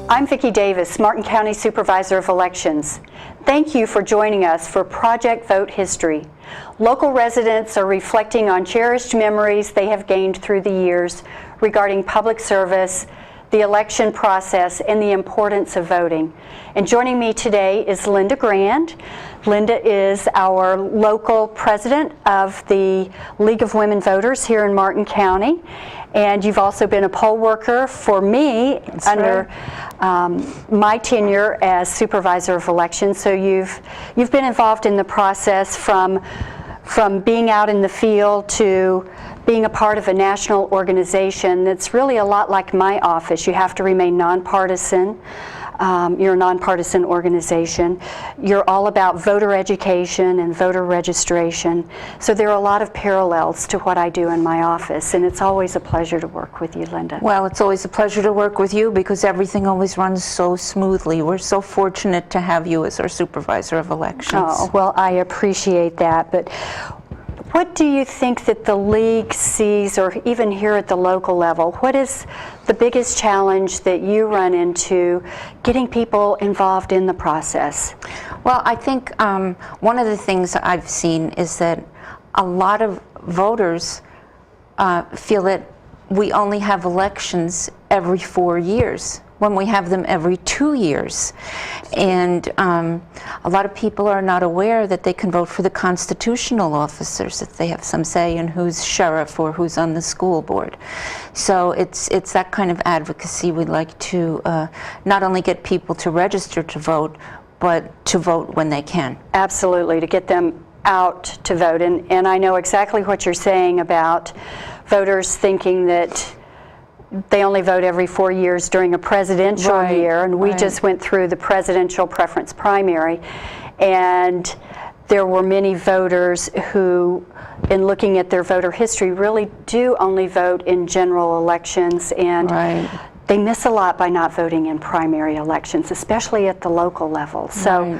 I'm Vicki Davis, Martin County Supervisor of Elections. Thank you for joining us for Project Vote History. Local residents are reflecting on cherished memories they have gained through the years regarding public service, the election process, and the importance of voting. And joining me today is Linda Grand. Linda is our local president of the League of Women Voters here in Martin County. And you've also been a poll worker for me under my tenure as supervisor of elections. So you've been involved in the process from being out in the field to being a part of a national organization that's really a lot like my office. You have to remain nonpartisan. You're a nonpartisan organization. You're all about voter education and voter registration. So there are a lot of parallels to what I do in my office, and it's always a pleasure to work with you, Linda. Well, it's always a pleasure to work with you because everything always runs so smoothly. We're so fortunate to have you as our supervisor of elections. Oh, well, I appreciate that. But what do you think that the League sees, or even here at the local level, what is the biggest challenge that you run into getting people involved in the process? Well, I think one of the things I've seen is that a lot of voters feel that we only have elections every 4 years, when we have them every 2 years. And a lot of people are not aware that they can vote for the constitutional officers, that they have some say in who's sheriff or who's on the school board. So it's that kind of advocacy we'd like to not only get people to register to vote, but to vote when they can. Absolutely, to get them out to vote. And I know exactly what you're saying about voters thinking that they only vote every 4 years during a presidential year, and we just went through the presidential preference primary, and there were many voters who, in looking at their voter history, really do only vote in general elections, and they miss a lot by not voting in primary elections, especially at the local level. So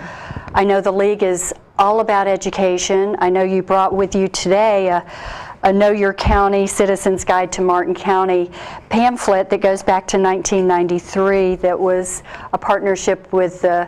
I know the League is all about education. I know you brought with you today a Know Your County Citizens Guide to Martin County pamphlet that goes back to 1993 that was a partnership with the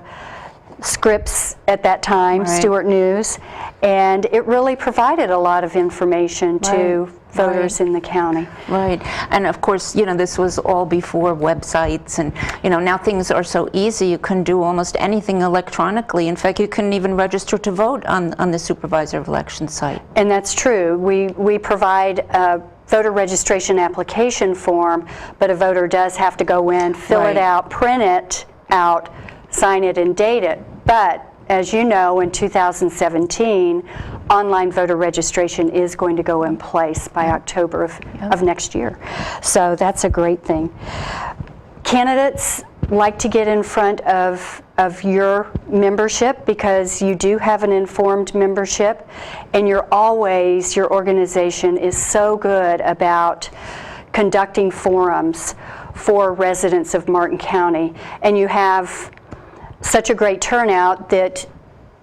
Scripps at that time, Stuart News, and it really provided a lot of information to voters in the county. Right, and of course, you know, this was all before websites, and you know, now things are so easy. You can do almost anything electronically. In fact, you can even register to vote on the Supervisor of Elections site. And that's true. We provide a voter registration application form, but a voter does have to go in, fill it out, print it out, sign it, and date it. But as you know, in 2017, online voter registration is going to go in place by October of next year. So that's a great thing. Candidates like to get in front of your membership because you do have an informed membership, and your organization is so good about conducting forums for residents of Martin County, and you have such a great turnout that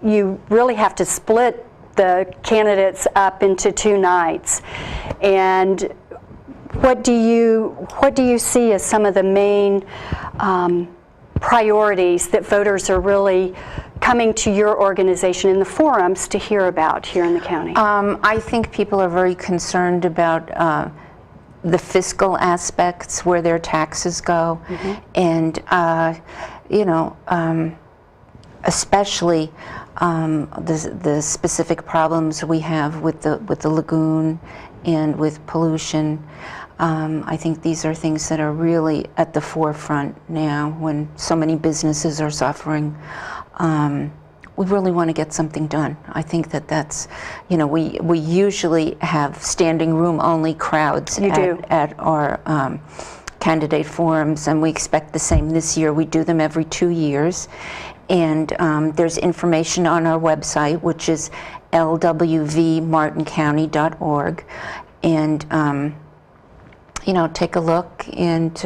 you really have to split the candidates up into 2 nights. And what do you see as some of the main priorities that voters are really coming to your organization in the forums to hear about here in the county? I think people are very concerned about the fiscal aspects, where their taxes go, and you know, especially the specific problems we have with the lagoon and with pollution. I think these are things that are really at the forefront now when so many businesses are suffering. We really want to get something done. I think that's, you know, we usually have standing room only crowds at our candidate forums, and we expect the same this year. We do them every 2 years, and there's information on our website, which is lwvmartincounty.org, and you know, take a look, and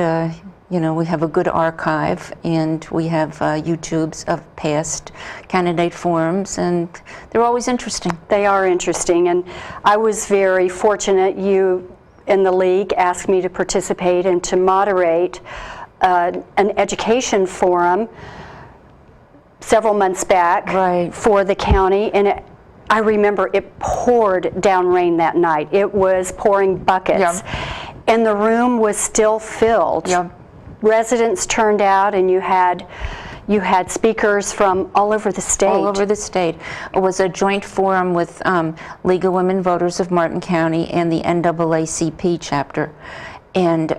you know, we have a good archive, and we have YouTubes of past candidate forums, and they're always interesting. They are interesting, and I was very fortunate you in the League asked me to participate and to moderate an education forum several months back Right. for the county, and I remember it poured down rain that night. It was pouring buckets, Yeah. and the room was still filled. Yeah. Residents turned out, and you had speakers from all over the state. All over the state. It was a joint forum with League of Women Voters of Martin County and the NAACP chapter, and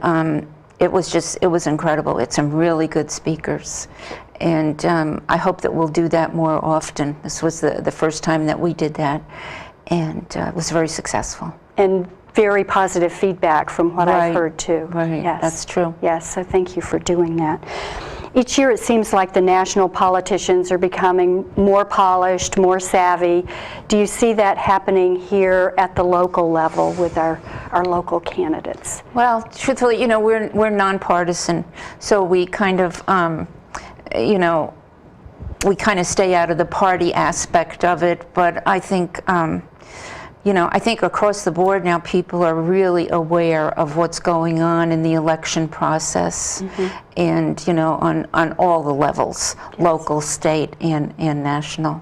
it was incredible. It's some really good speakers, and I hope that we'll do that more often. This was the first time that we did that, and it was very successful. And very positive feedback from what I've Right. heard too. Right, Yes. that's true. Yes, so thank you for doing that. Each year it seems like the national politicians are becoming more polished, more savvy. Do you see that happening here at the local level with our local candidates? Well, truthfully, you know, we're nonpartisan, so we kind of, you know, we kind of stay out of the party aspect of it. But I think, you know, I think across the board now people are really aware of what's going on in the election process, and you know, on all the levels, local, state, and national.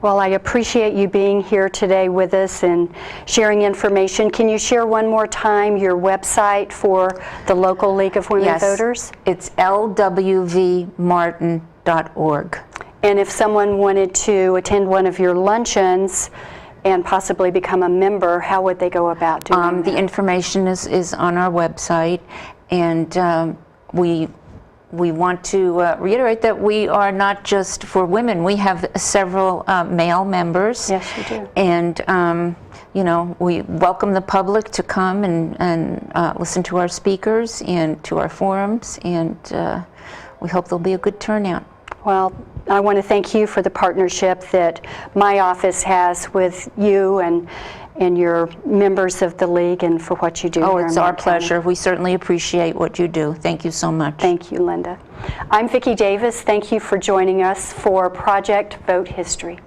Well, I appreciate you being here today with us and sharing information. Can you share one more time your website for the local League of Women Yes, Voters? it's lwvmartin.org. And if someone wanted to attend one of your luncheons and possibly become a member, how would they go about doing The that? information is on our website, and we want to reiterate that we are not just for women. We have several male members. Yes, you do. And you know, we welcome the public to come and listen to our speakers and to our forums, and we hope there'll be a good turnout. Well, I want to thank you for the partnership that my office has with you and your members of the League, and for what you do. Oh, here it's in our Martin County. pleasure. We certainly appreciate what you do. Thank you so much. Thank you, Linda. I'm Vicki Davis. Thank you for joining us for Project Vote History.